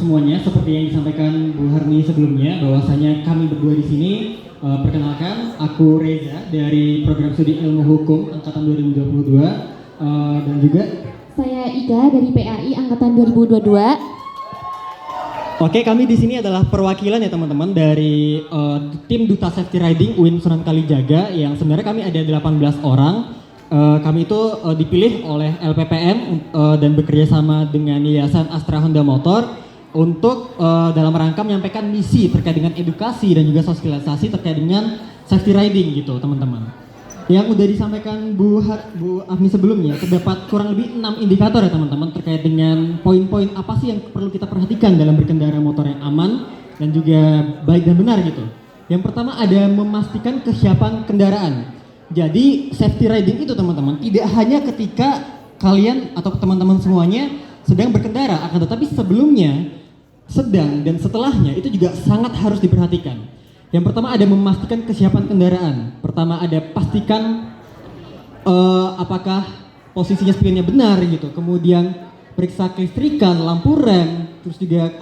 semuanya, seperti yang disampaikan Bu Harni sebelumnya, bahwasanya kami berdua di sini, perkenalkan, aku Reza dari Program Studi Ilmu Hukum Angkatan 2022, dan juga saya Ika dari PAI Angkatan 2022. Oke, kami di sini adalah perwakilan ya teman-teman dari tim Duta Safety Riding UIN Sunan Kalijaga, yang sebenarnya kami ada 18 orang. Kami itu dipilih oleh LPPM dan bekerja sama dengan Yayasan Astra Honda Motor untuk dalam rangka menyampaikan misi terkait dengan edukasi dan juga sosialisasi terkait dengan safety riding gitu teman-teman. Yang udah disampaikan Bu Afni sebelumnya, terdapat kurang lebih 6 indikator ya teman-teman terkait dengan poin-poin apa sih yang perlu kita perhatikan dalam berkendara motor yang aman dan juga baik dan benar gitu. Yang pertama ada memastikan kesiapan kendaraan. Jadi safety riding itu teman-teman tidak hanya ketika kalian atau teman-teman semuanya sedang berkendara, akan tetapi sebelumnya, sedang, dan setelahnya itu juga sangat harus diperhatikan. Yang pertama ada memastikan kesiapan kendaraan. Pertama ada pastikan apakah posisinya spionnya benar gitu. Kemudian periksa kelistrikan, lampu rem, terus juga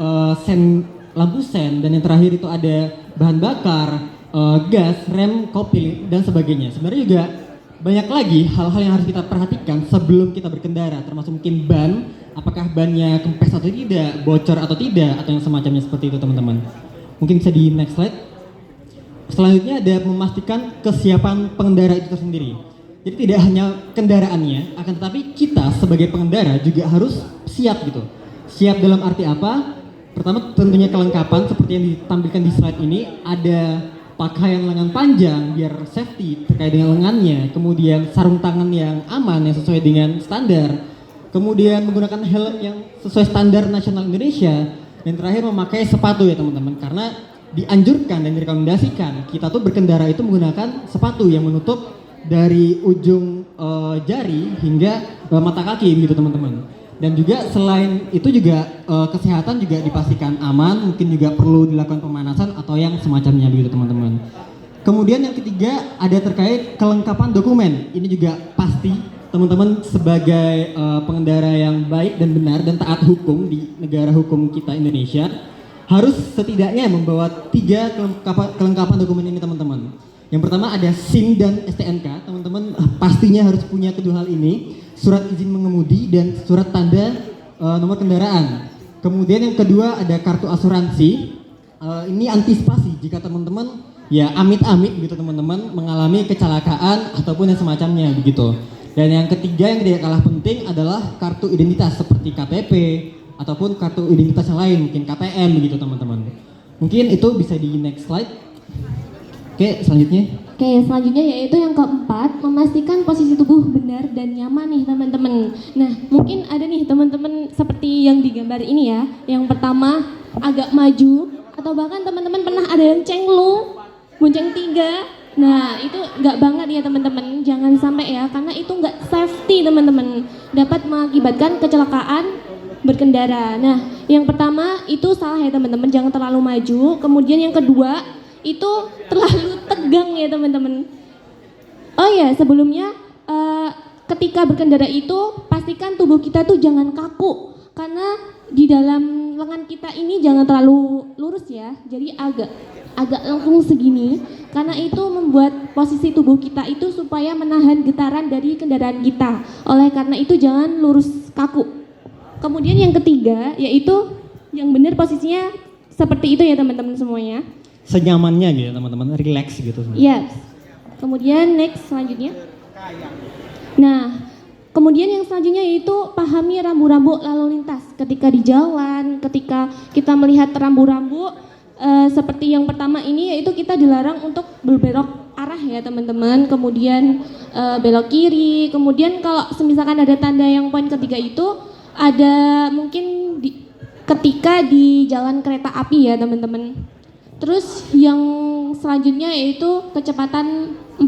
lampu sen, dan yang terakhir itu ada bahan bakar, gas, rem, kopil, dan sebagainya. Sebenarnya juga banyak lagi hal-hal yang harus kita perhatikan sebelum kita berkendara, termasuk mungkin ban, apakah bannya kempes atau tidak, bocor atau tidak, atau yang semacamnya seperti itu teman-teman. Mungkin bisa di next slide. Selanjutnya ada memastikan kesiapan pengendara itu tersendiri. Jadi tidak hanya kendaraannya, akan tetapi kita sebagai pengendara juga harus siap gitu. Siap dalam arti apa? Pertama tentunya kelengkapan seperti yang ditampilkan di slide ini, ada pakaian lengan panjang biar safety terkait dengan lengannya, kemudian sarung tangan yang aman yang sesuai dengan standar, kemudian menggunakan helm yang sesuai standar nasional Indonesia, dan terakhir memakai sepatu ya teman-teman, karena dianjurkan dan direkomendasikan kita tuh berkendara itu menggunakan sepatu yang menutup dari ujung jari hingga mata kaki gitu teman-teman. Dan juga selain itu juga kesehatan juga dipastikan aman, mungkin juga perlu dilakukan pemanasan atau yang semacamnya begitu teman-teman. Kemudian yang ketiga ada terkait kelengkapan dokumen. Ini juga pasti teman-teman sebagai pengendara yang baik dan benar dan taat hukum di negara hukum kita Indonesia harus setidaknya membawa 3 kelengkapan dokumen ini teman-teman. Yang pertama ada SIM dan STNK, teman-teman pastinya harus punya kedua hal ini, surat izin mengemudi dan surat tanda nomor kendaraan. Kemudian yang kedua ada kartu asuransi, ini antisipasi jika teman-teman ya amit-amit gitu teman-teman mengalami kecelakaan ataupun yang semacamnya begitu. Dan yang ketiga yang tidak kalah penting adalah kartu identitas seperti KTP ataupun kartu identitas yang lain, mungkin KTM begitu teman-teman. Mungkin itu bisa di next slide. Oke, selanjutnya. Oke, selanjutnya yaitu yang keempat, memastikan posisi tubuh benar dan nyaman nih teman-teman. Nah, mungkin ada nih teman-teman seperti yang digambar ini ya. Yang pertama agak maju atau bahkan teman-teman pernah ada yang cenglu, bonceng 3. Nah, itu nggak banget ya teman-teman. Jangan sampai ya, karena itu nggak safety teman-teman. Dapat mengakibatkan kecelakaan berkendara. Nah, yang pertama itu salah ya teman-teman, jangan terlalu maju. Kemudian yang kedua itu terlalu tegang ya teman-teman. Oh ya, sebelumnya ketika berkendara itu pastikan tubuh kita tuh jangan kaku, karena di dalam lengan kita ini jangan terlalu lurus ya, jadi agak lengkung segini, karena itu membuat posisi tubuh kita itu supaya menahan getaran dari kendaraan kita. Oleh karena itu jangan lurus kaku. Kemudian yang ketiga yaitu yang benar posisinya seperti itu ya teman-teman semuanya. Senyamannya gitu teman-teman, relax gitu. Yes. Kemudian next selanjutnya. Nah, kemudian yang selanjutnya yaitu pahami rambu-rambu lalu lintas ketika di jalan, ketika kita melihat rambu-rambu seperti yang pertama ini yaitu kita dilarang untuk berbelok arah ya teman-teman, kemudian belok kiri, kemudian kalau misalkan ada tanda yang poin ketiga itu ada mungkin ketika di jalan kereta api ya teman-teman. Terus yang selanjutnya yaitu kecepatan 40.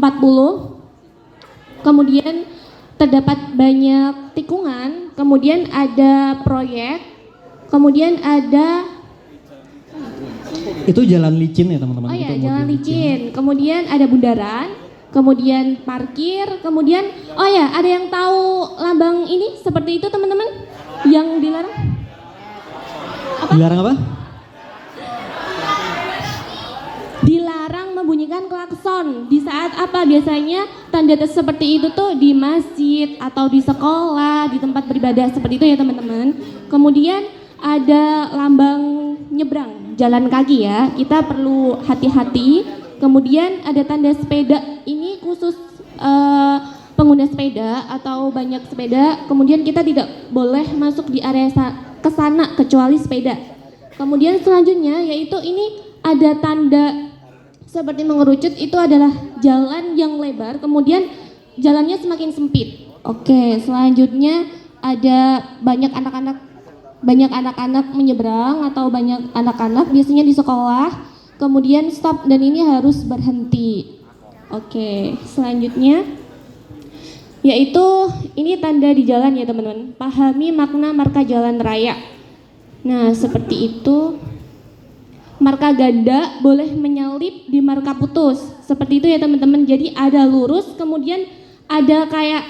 Kemudian terdapat banyak tikungan, kemudian ada proyek, kemudian ada itu jalan licin ya teman-teman. Oh ya, jalan licin. Kemudian ada bundaran, kemudian parkir, kemudian oh ya, ada yang tahu lambang ini seperti itu teman-teman yang dilarang? Dilarang apa? Dilarang membunyikan klakson. Di saat apa? Biasanya tanda seperti itu tuh di masjid atau di sekolah, di tempat beribadah seperti itu ya teman-teman. Kemudian ada lambang nyebrang jalan kaki ya. Kita perlu hati-hati. Kemudian ada tanda sepeda. Ini khusus pengguna sepeda atau banyak sepeda. Kemudian kita tidak boleh masuk di area ke sana kecuali sepeda. Kemudian selanjutnya yaitu ini ada tanda seperti mengerucut, itu adalah jalan yang lebar, kemudian jalannya semakin sempit. Oke, selanjutnya ada banyak anak-anak menyeberang atau banyak anak-anak biasanya di sekolah, kemudian stop dan ini harus berhenti. Oke, selanjutnya yaitu ini tanda di jalan ya teman-teman. Pahami makna marka jalan raya. Nah, seperti itu. Marka ganda boleh menyalip di marka putus. Seperti itu ya teman-teman. Jadi ada lurus, kemudian ada kayak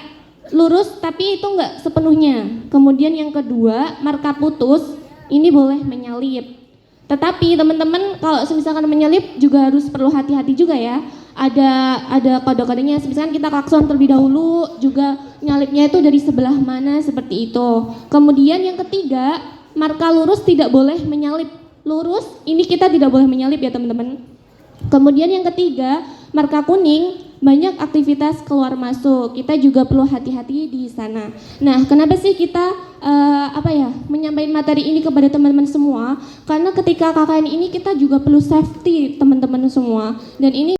lurus tapi itu enggak sepenuhnya. Kemudian yang kedua, marka putus ini boleh menyalip. Tetapi teman-teman kalau misalkan menyalip juga harus perlu hati-hati juga ya. Ada kode-kodenya. Misalkan kita klakson terlebih dahulu, juga nyalipnya itu dari sebelah mana seperti itu. Kemudian yang ketiga, marka lurus tidak boleh menyalip. Lurus ini kita tidak boleh menyalip ya teman-teman. Kemudian yang ketiga, marka kuning banyak aktivitas keluar masuk. Kita juga perlu hati-hati di sana. Nah, kenapa sih kita menyampaikan materi ini kepada teman-teman semua? Karena ketika KKN ini kita juga perlu safety teman-teman semua. Dan ini